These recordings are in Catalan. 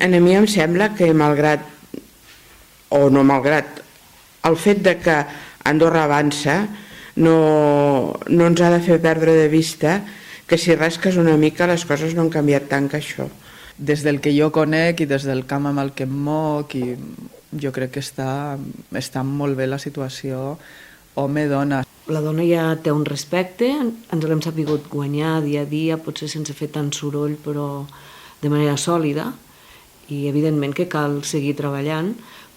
A mi em sembla que malgrat, o no malgrat, el fet de que Andorra avança no ens ha de fer perdre de vista que si rasques una mica les coses no han canviat tant que això. Des del que jo conec i des del camp amb el que em moc, i jo crec que està molt bé la situació home-dona. La dona ja té un respecte, ens l'hem sabut guanyar dia a dia, potser sense fer tant soroll, però de manera sòlida, i evidentment que cal seguir treballant,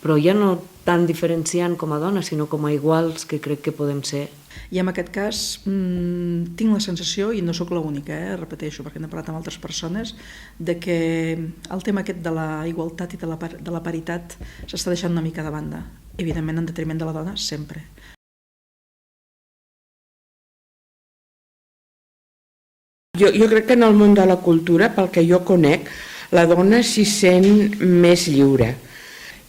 però ja no tan diferenciant com a dones, sinó com a iguals que crec que podem ser. I en aquest cas tinc la sensació, i no sóc l'única, repeteixo, perquè n'he parlat amb altres persones, de que el tema aquest de la igualtat i de la paritat s'està deixant una mica de banda, evidentment en detriment de la dona, sempre. Jo crec que en el món de la cultura, pel que jo conec, la dona s'hi sent més lliure.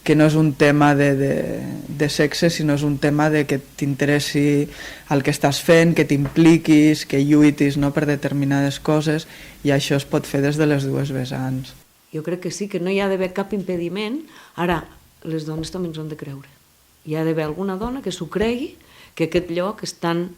Que no és un tema de sexe, sinó és un tema de que t'interessi el que estàs fent, que t'impliquis, que lluitis, no, per determinades coses, i això es pot fer des de les dues vessants. Jo crec que sí, que no hi ha d'haver cap impediment. Ara, les dones també ens ho han de creure. Hi ha d'haver alguna dona que s'ho cregui, que aquest lloc és tan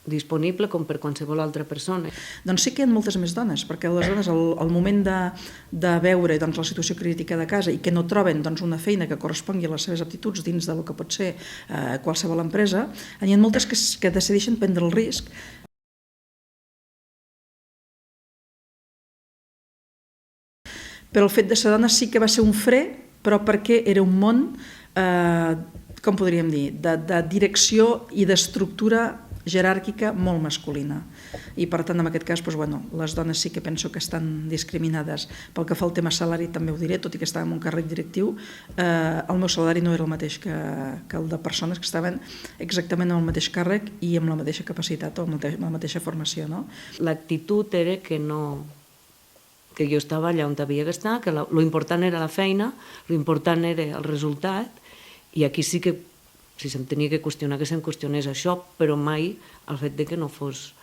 disponible com per qualsevol altra persona. Doncs sí que hi ha moltes més dones, perquè les dones al moment de veure la situació crítica de casa i que no troben una feina que correspongui a les seves aptituds dins del que pot ser qualsevol empresa, hi ha moltes que decideixen prendre el risc. Però el fet de ser dona sí que va ser un fre, però perquè era un món, com podríem dir, de direcció i d'estructura jeràrquica molt masculina, i per tant en aquest cas les dones sí que penso que estan discriminades. Pel que fa al tema salari també ho diré, tot i que estava en un càrrec directiu, el meu salari no era el mateix que el de persones que estaven exactament en el mateix càrrec i amb la mateixa capacitat o amb la mateixa formació. L'actitud era que jo estava allà on havia d'estar, que l'important era la feina, l'important era el resultat, i aquí sí que si se'm tenia que qüestionar, que se'm qüestionés això, però mai el fet de que no fos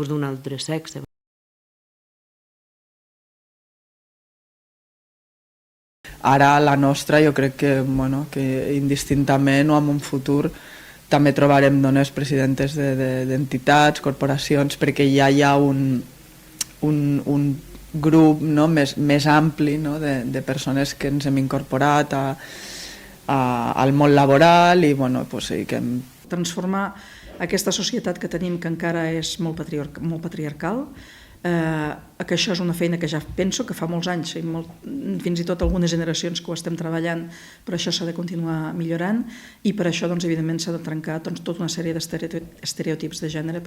d'un altre sexe. Ara la nostra jo crec que indistintament o en un futur també trobarem dones presidentes d'entitats, corporacions, perquè ja hi ha un grup més ampli de persones que ens hem incorporat al món laboral i que transformar aquesta societat que tenim, que encara és molt patriarcal, que això és una feina que ja penso que fa molts anys, fins i tot algunes generacions que ho estem treballant, però això s'ha de continuar millorant, i per això evidentment s'ha de trencar tota una sèrie d'estereotips de gènere